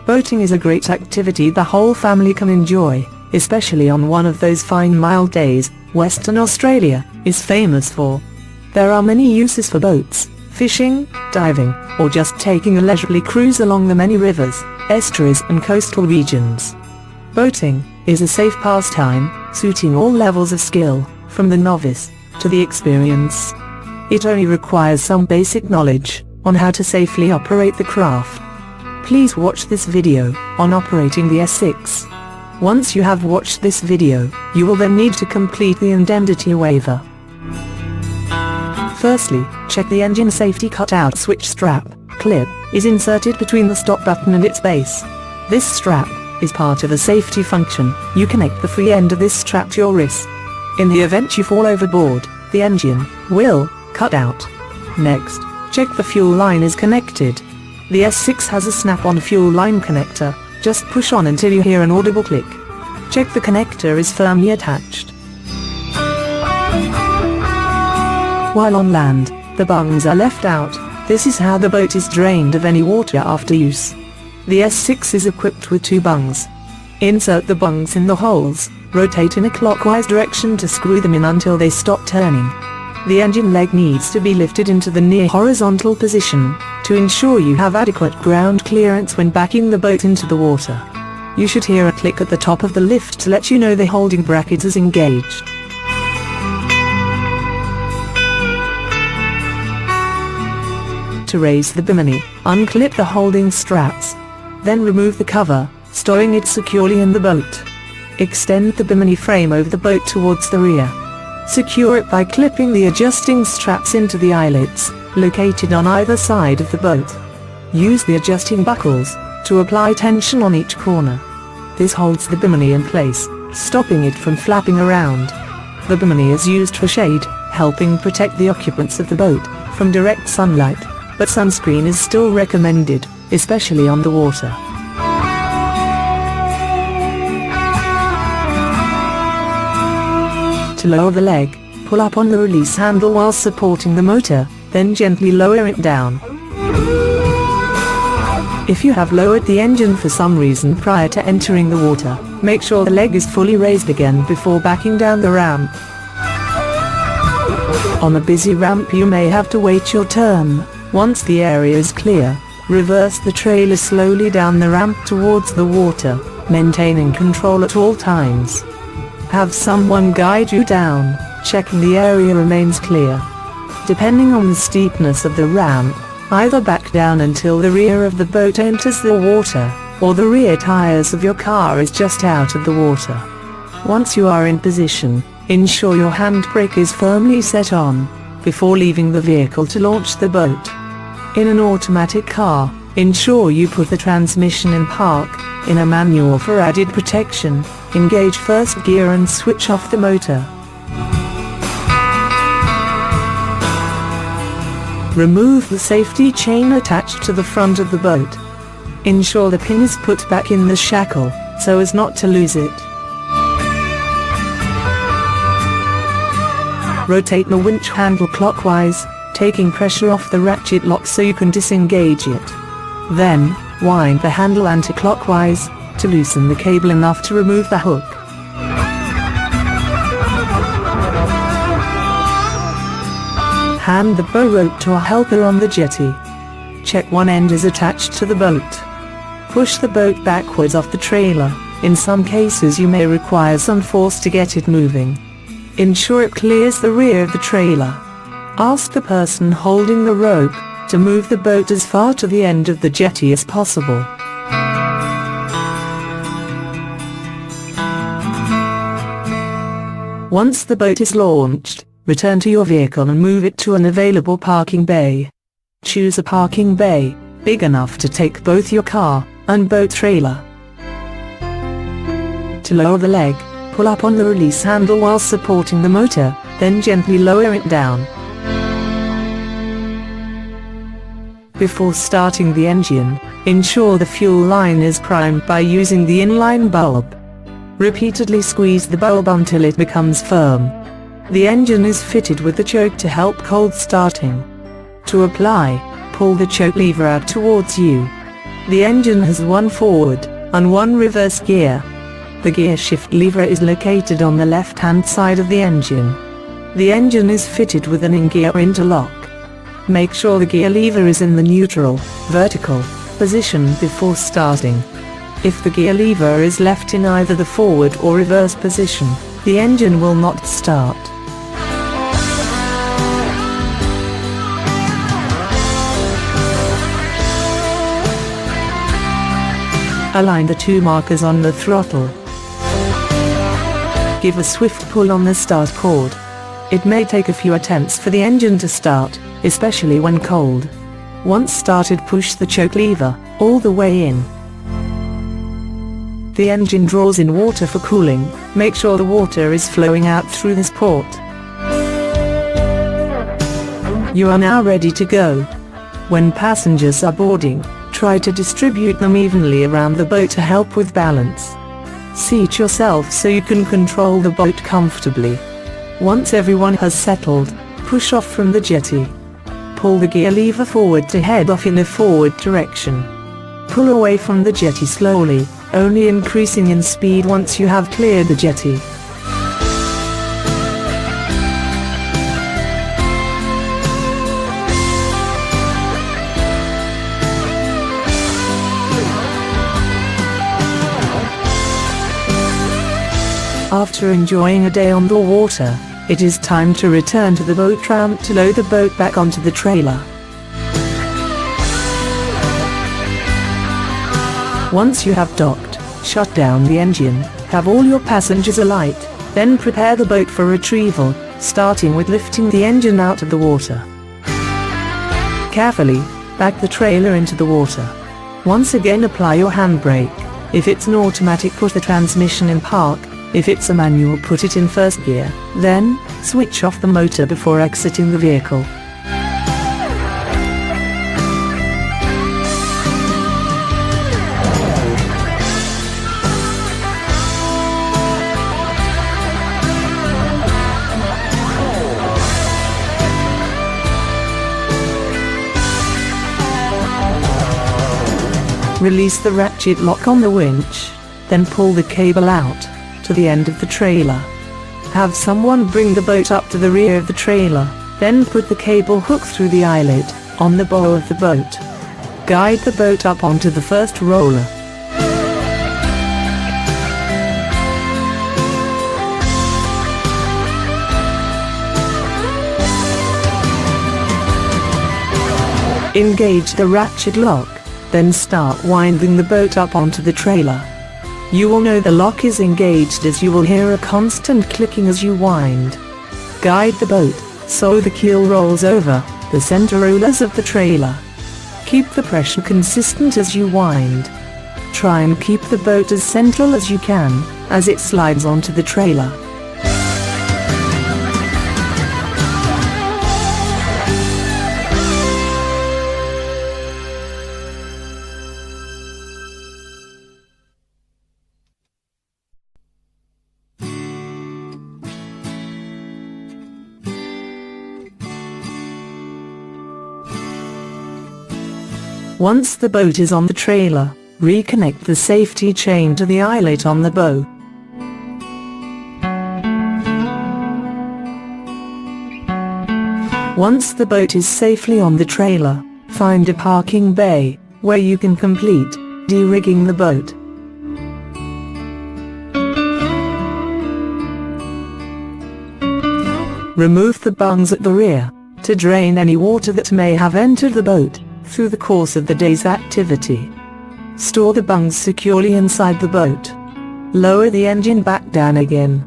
Boating is a great activity the whole family can enjoy, especially on one of those fine mild days Western Australia is famous for. There are many uses for boats: fishing, diving, or just taking a leisurely cruise along the many rivers, estuaries and coastal regions. Boating is a safe pastime, suiting all levels of skill, from the novice to the experienced. It only requires some basic knowledge on how to safely operate the craft. Please watch this video on operating the S6. Once you have watched this video, you will then need to complete the indemnity waiver. Firstly, check the engine safety cutout switch strap clip is inserted between the stop button and its base. This strap is part of a safety function. You connect the free end of this strap to your wrist. In the event you fall overboard, the engine will cut out. Next, check the fuel line is connected. The S6 has a snap-on fuel line connector. Just push on until you hear an audible click. Check the connector is firmly attached. While on land, the bungs are left out. This is how the boat is drained of any water after use. The S6 is equipped with 2 bungs. Insert the bungs in the holes, rotate in a clockwise direction to screw them in until they stop turning. The engine leg needs to be lifted into the near horizontal position to ensure you have adequate ground clearance when backing the boat into the water. You should hear a click at the top of the lift to let you know the holding bracket is engaged. To raise the bimini, unclip the holding straps. Then remove the cover, stowing it securely in the boat. Extend the bimini frame over the boat towards the rear. Secure it by clipping the adjusting straps into the eyelets, located on either side of the boat. Use the adjusting buckles to apply tension on each corner. This holds the bimini in place, stopping it from flapping around. The bimini is used for shade, helping protect the occupants of the boat from direct sunlight, but sunscreen is still recommended, especially on the water. To lower the leg, pull up on the release handle while supporting the motor, then gently lower it down. If you have lowered the engine for some reason prior to entering the water, make sure the leg is fully raised again before backing down the ramp. On a busy ramp you may have to wait your turn. Once the area is clear, reverse the trailer slowly down the ramp towards the water, maintaining control at all times. Have someone guide you down, checking the area remains clear. Depending on the steepness of the ramp, either back down until the rear of the boat enters the water, or the rear tires of your car is just out of the water. Once you are in position, ensure your handbrake is firmly set on, before leaving the vehicle to launch the boat. In an automatic car, ensure you put the transmission in park. In a manual for added protection, engage first gear and switch off the motor. Remove the safety chain attached to the front of the boat. Ensure the pin is put back in the shackle, so as not to lose it. Rotate the winch handle clockwise, taking pressure off the ratchet lock so you can disengage it. Then, wind the handle anti-clockwise to loosen the cable enough to remove the hook. Hand the bow rope to a helper on the jetty. Check one end is attached to the boat. Push the boat backwards off the trailer. In some cases you may require some force to get it moving. Ensure it clears the rear of the trailer. Ask the person holding the rope to move the boat as far to the end of the jetty as possible. Once the boat is launched, return to your vehicle and move it to an available parking bay. Choose a parking bay big enough to take both your car and boat trailer. To lower the leg, pull up on the release handle while supporting the motor, then gently lower it down. Before starting the engine, ensure the fuel line is primed by using the inline bulb. Repeatedly squeeze the bulb until it becomes firm. The engine is fitted with the choke to help cold starting. To apply, pull the choke lever out towards you. The engine has one forward and one reverse gear. The gear shift lever is located on the left-hand side of the engine. The engine is fitted with an in-gear interlock. Make sure the gear lever is in the neutral, vertical, position before starting. If the gear lever is left in either the forward or reverse position, the engine will not start. Align the two markers on the throttle. Give a swift pull on the start cord. It may take a few attempts for the engine to start, especially when cold. Once started, push the choke lever all the way in. The engine draws in water for cooling. Make sure the water is flowing out through this port. You are now ready to go. When passengers are boarding, try to distribute them evenly around the boat to help with balance. Seat yourself so you can control the boat comfortably. Once everyone has settled, push off from the jetty. Pull the gear lever forward to head off in a forward direction. Pull away from the jetty slowly, only increasing in speed once you have cleared the jetty. After enjoying a day on the water, it is time to return to the boat ramp to load the boat back onto the trailer. Once you have docked, shut down the engine, have all your passengers alight, then prepare the boat for retrieval, starting with lifting the engine out of the water. Carefully back the trailer into the water. Once again apply your handbrake. If it's an automatic, put the transmission in park. If it's a manual, put it in first gear, then switch off the motor before exiting the vehicle. Release the ratchet lock on the winch, then pull the cable out to the end of the trailer. Have someone bring the boat up to the rear of the trailer, then put the cable hook through the eyelet on the bow of the boat. Guide the boat up onto the first roller. Engage the ratchet lock, then start winding the boat up onto the trailer. You will know the lock is engaged as you will hear a constant clicking as you wind. Guide the boat so the keel rolls over the center rollers of the trailer. Keep the pressure consistent as you wind. Try and keep the boat as central as you can as it slides onto the trailer. Once the boat is on the trailer, reconnect the safety chain to the eyelet on the bow. Once the boat is safely on the trailer, find a parking bay where you can complete de-rigging the boat. Remove the bungs at the rear to drain any water that may have entered the boat through the course of the day's activity. Store the bungs securely inside the boat. Lower the engine back down again.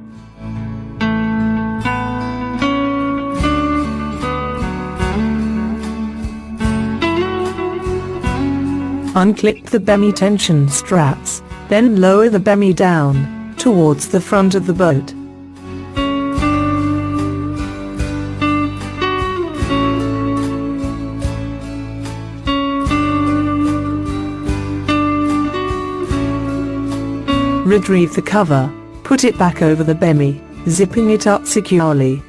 Unclip the bemmy tension straps, then lower the bemmy down towards the front of the boat. Retrieve the cover, put it back over the bemmy, zipping it up securely.